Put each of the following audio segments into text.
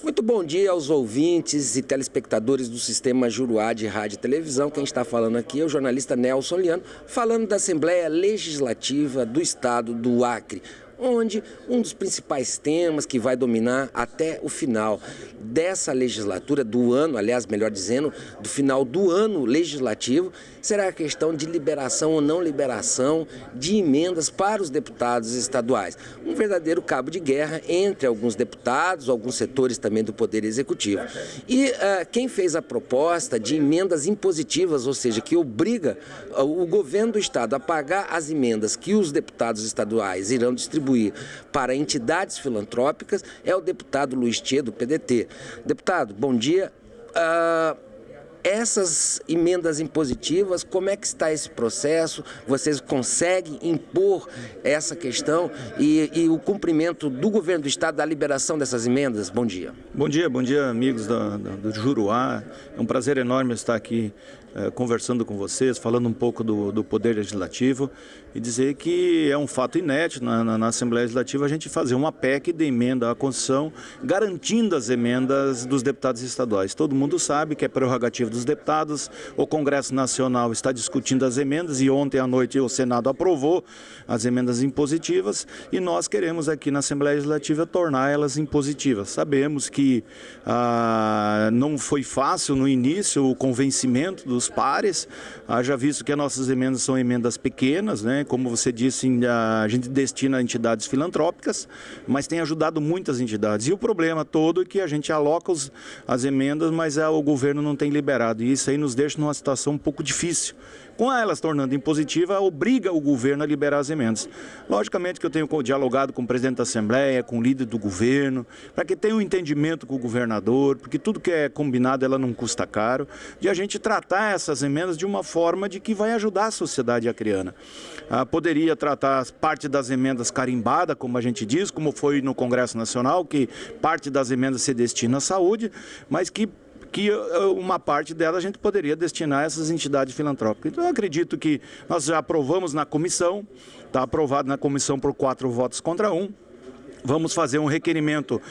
Muito bom dia aos ouvintes e telespectadores do Sistema Juruá de Rádio e Televisão. Quem está falando aqui é o jornalista Nelson Liano, falando da Assembleia Legislativa do Estado do Acre, onde um dos principais temas que vai dominar até o final dessa legislatura, do ano, aliás, melhor dizendo, do final do ano legislativo, será a questão de liberação ou não liberação de emendas para os deputados estaduais. Um verdadeiro cabo de guerra entre alguns deputados, alguns setores também do Poder Executivo. E quem fez a proposta de emendas impositivas, ou seja, que obriga o governo do Estado a pagar as emendas que os deputados estaduais irão distribuir para entidades filantrópicas, é o deputado Luiz Tchê, do PDT. Deputado, bom dia. Essas emendas impositivas, como é que está esse processo? Vocês conseguem impor essa questão e o cumprimento do governo do Estado da liberação dessas emendas? Bom dia. Bom dia, amigos do Juruá. É um prazer enorme estar aqui conversando com vocês, falando um pouco do Poder Legislativo e dizer que é um fato inédito na Assembleia Legislativa a gente fazer uma PEC de emenda à Constituição, garantindo as emendas dos deputados estaduais. Todo mundo sabe que é prerrogativa dos deputados, o Congresso Nacional está discutindo as emendas e ontem à noite o Senado aprovou as emendas impositivas e nós queremos aqui na Assembleia Legislativa tornar elas impositivas. Sabemos que não foi fácil no início o convencimento dos pares, já visto que as nossas emendas são emendas pequenas, né? Como você disse, a gente destina a entidades filantrópicas, mas tem ajudado muitas entidades. E o problema todo é que a gente aloca as emendas, mas o governo não tem liberado. E isso aí nos deixa numa situação um pouco difícil. Com elas tornando impositiva, obriga o governo a liberar as emendas. Logicamente que eu tenho dialogado com o presidente da Assembleia, com o líder do governo, para que tenha um entendimento com o governador, porque tudo que é combinado ela não custa caro, de a gente tratar essas emendas de uma forma de que vai ajudar a sociedade acreana. Poderia tratar parte das emendas carimbada, como a gente diz, como foi no Congresso Nacional, que parte das emendas se destina à saúde, mas que uma parte dela a gente poderia destinar a essas entidades filantrópicas. Então eu acredito que nós já aprovamos na comissão, está aprovado na comissão por 4 votos contra 1. Vamos fazer um requerimento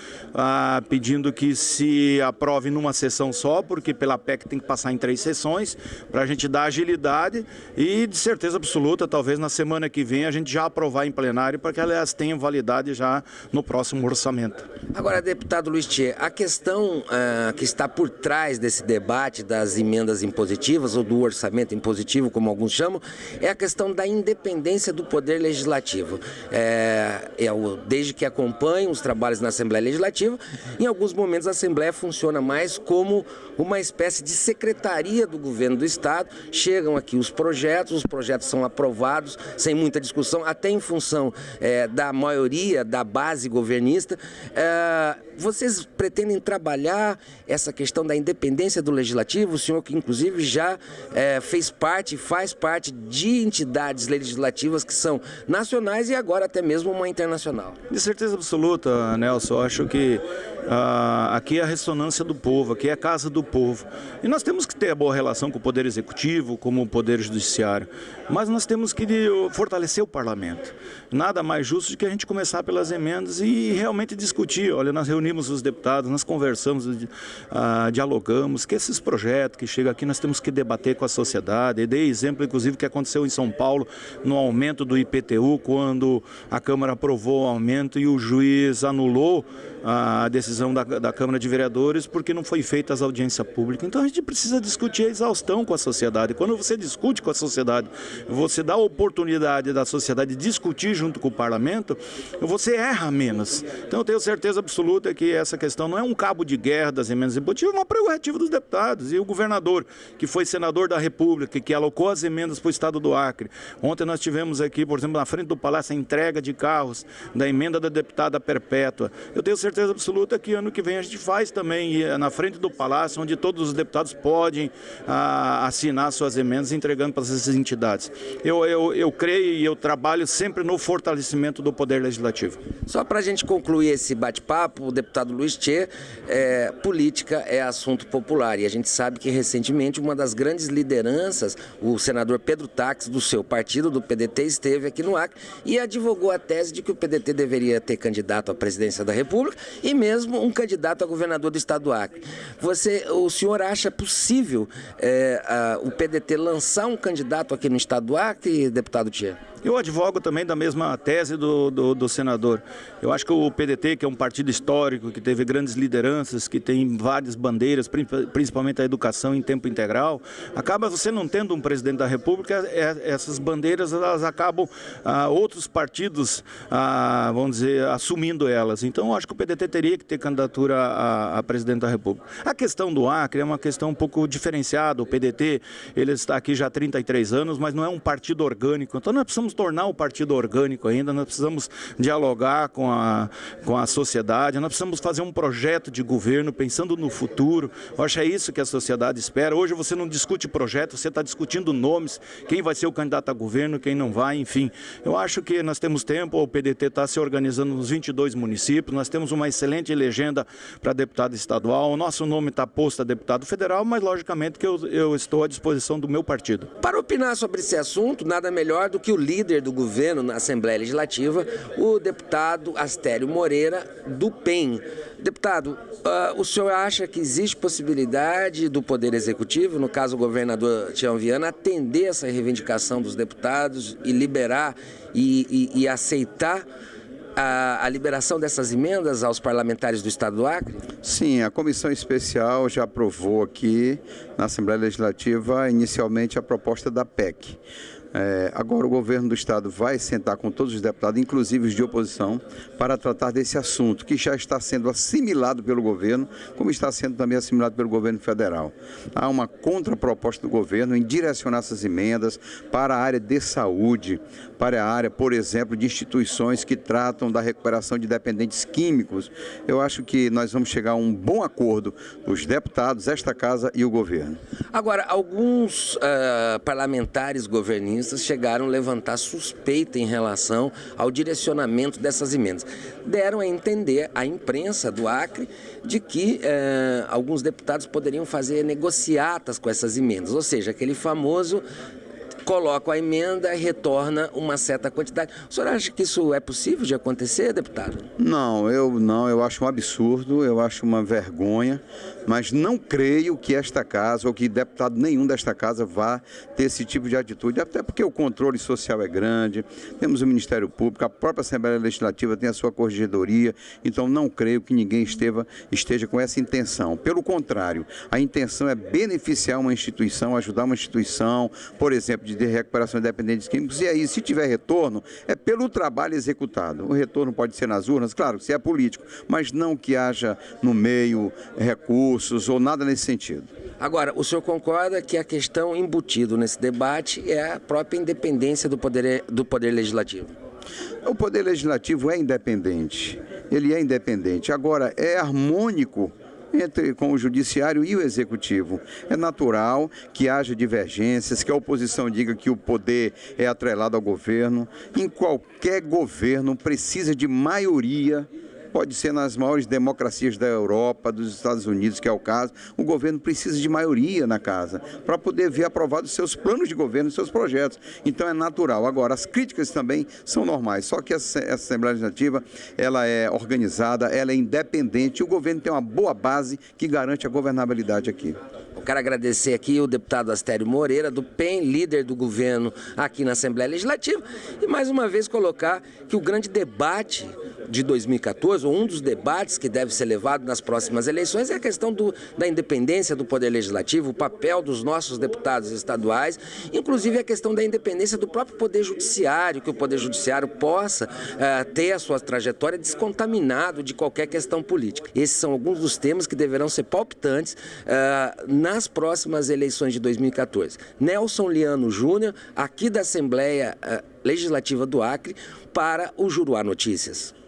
pedindo que se aprove numa sessão só, porque pela PEC tem que passar em 3 sessões, para a gente dar agilidade e, de certeza absoluta, talvez na semana que vem a gente já aprovar em plenário, para que elas tenham validade já no próximo orçamento. Agora, deputado Luiz Tchê, a questão que está por trás desse debate das emendas impositivas, ou do orçamento impositivo, como alguns chamam, é a questão da independência do Poder Legislativo. Desde que acompanham os trabalhos na Assembleia Legislativa, em alguns momentos a Assembleia funciona mais como uma espécie de secretaria do governo do Estado. Chegam aqui os projetos são aprovados sem muita discussão, até em função da maioria da base governista. Vocês pretendem trabalhar essa questão da independência do Legislativo? O senhor que inclusive já faz parte de entidades legislativas que são nacionais e agora até mesmo uma internacional. De certeza absoluta, Nelson, eu acho que aqui é a ressonância do povo, aqui é a casa do povo. E nós temos que ter a boa relação com o Poder Executivo, como o Poder Judiciário, mas nós temos que fortalecer o Parlamento. Nada mais justo do que a gente começar pelas emendas e realmente discutir. Olha, nós reunimos os deputados, nós conversamos, dialogamos, que esses projetos que chegam aqui nós temos que debater com a sociedade. Eu dei exemplo, inclusive, que aconteceu em São Paulo, no aumento do IPTU, quando a Câmara aprovou o aumento e o juiz anulou a decisão da Câmara de Vereadores porque não foi feita as audiências públicas. Então a gente precisa discutir a exaustão com a sociedade. Quando você discute com a sociedade, você dá a oportunidade da sociedade discutir junto com o parlamento, você erra menos. Então eu tenho certeza absoluta que essa questão não é um cabo de guerra das emendas impositivas, é uma prerrogativa dos deputados. E o governador, que foi senador da República, que alocou as emendas para o Estado do Acre. Ontem nós tivemos aqui, por exemplo, na frente do Palácio, a entrega de carros da emenda da deputada Perpétua. Eu tenho certeza absoluta que ano que vem a gente faz também na frente do Palácio, onde todos os deputados podem assinar suas emendas entregando para essas entidades. Eu creio e eu trabalho sempre no fortalecimento do Poder Legislativo. Só para a gente concluir esse bate-papo, o deputado Luiz Tchê, política é assunto popular e a gente sabe que recentemente uma das grandes lideranças, o senador Pedro Taques, do seu partido, do PDT, esteve aqui no Acre e advogou a tese de que o PDT deveria ter candidato à presidência da República e mesmo um candidato a governador do estado do Acre. O senhor acha possível o PDT lançar um candidato aqui no estado do Acre, deputado Tia? Eu advogo também da mesma tese do senador. Eu acho que o PDT, que é um partido histórico, que teve grandes lideranças, que tem várias bandeiras, principalmente a educação em tempo integral, acaba você não tendo um presidente da República, essas bandeiras elas acabam outros partidos, vamos dizer, assumindo elas. Então eu acho que o PDT teria que ter candidatura a presidente da República. A questão do Acre é uma questão um pouco diferenciada. O PDT, ele está aqui já há 33 anos, mas não é um partido orgânico. Então nós precisamos tornar o partido orgânico ainda, nós precisamos dialogar com a sociedade, nós precisamos fazer um projeto de governo pensando no futuro. Eu acho que é isso que a sociedade espera. Hoje você não discute projeto, você está discutindo nomes, quem vai ser o candidato a governo, quem não vai, enfim. Eu acho que nós temos tempo, o PDT está se organizando nos 22 municípios, nós temos uma excelente legenda para deputado estadual, o nosso nome está posto a deputado federal, mas logicamente que eu estou à disposição do meu partido. Para opinar sobre esse assunto, nada melhor do que o líder do governo na Assembleia Legislativa, o deputado Astério Moreira, do PEN. Deputado, o senhor acha que existe possibilidade do Poder Executivo, no caso o governador Tião Viana, atender essa reivindicação dos deputados e liberar e aceitar a liberação dessas emendas aos parlamentares do estado do Acre? Sim, a comissão especial já aprovou aqui na Assembleia Legislativa inicialmente a proposta da PEC. Agora o governo do estado vai sentar com todos os deputados, inclusive os de oposição, para tratar desse assunto, que já está sendo assimilado pelo governo, como está sendo também assimilado pelo governo federal. Há uma contraproposta do governo em direcionar essas emendas para a área de saúde, para a área, por exemplo, de instituições que tratam da recuperação de dependentes químicos. Eu acho que nós vamos chegar a um bom acordo, os deputados, esta casa e o governo. Agora, alguns parlamentares governistas chegaram a levantar suspeita em relação ao direcionamento dessas emendas. Deram a entender à imprensa do Acre de que alguns deputados poderiam fazer negociatas com essas emendas, ou seja, aquele famoso coloca a emenda e retorna uma certa quantidade. O senhor acha que isso é possível de acontecer, deputado? Não, eu acho um absurdo, eu acho uma vergonha, mas não creio que esta casa, ou que deputado nenhum desta casa vá ter esse tipo de atitude, até porque o controle social é grande, temos o Ministério Público, a própria Assembleia Legislativa tem a sua corregedoria, então não creio que ninguém esteja com essa intenção. Pelo contrário, a intenção é beneficiar uma instituição, ajudar uma instituição, por exemplo, de recuperação de dependentes químicos, e aí, se tiver retorno, é pelo trabalho executado. O retorno pode ser nas urnas, claro, se é político, mas não que haja no meio recursos ou nada nesse sentido. Agora, o senhor concorda que a questão embutida nesse debate é a própria independência do poder legislativo? O Poder Legislativo é independente, ele é independente. Agora, é harmônico com o Judiciário e o Executivo. É natural que haja divergências, que a oposição diga que o poder é atrelado ao governo. Em qualquer governo precisa de maioria. Pode ser nas maiores democracias da Europa, dos Estados Unidos, que é o caso, o governo precisa de maioria na casa para poder ver aprovados seus planos de governo, seus projetos. Então é natural. Agora, as críticas também são normais, só que essa Assembleia Legislativa, ela é organizada, ela é independente e o governo tem uma boa base que garante a governabilidade aqui. Eu quero agradecer aqui o deputado Astério Moreira, do PEN, líder do governo aqui na Assembleia Legislativa, e mais uma vez colocar que o grande debate de 2014, ou um dos debates que deve ser levado nas próximas eleições, é a questão da independência do Poder Legislativo, o papel dos nossos deputados estaduais, inclusive a questão da independência do próprio Poder Judiciário, que o Poder Judiciário possa ter a sua trajetória descontaminado de qualquer questão política. Esses são alguns dos temas que deverão ser palpitantes nas próximas eleições de 2014. Nelson Liano Júnior, aqui da Assembleia Legislativa do Acre, para o Juruá Notícias.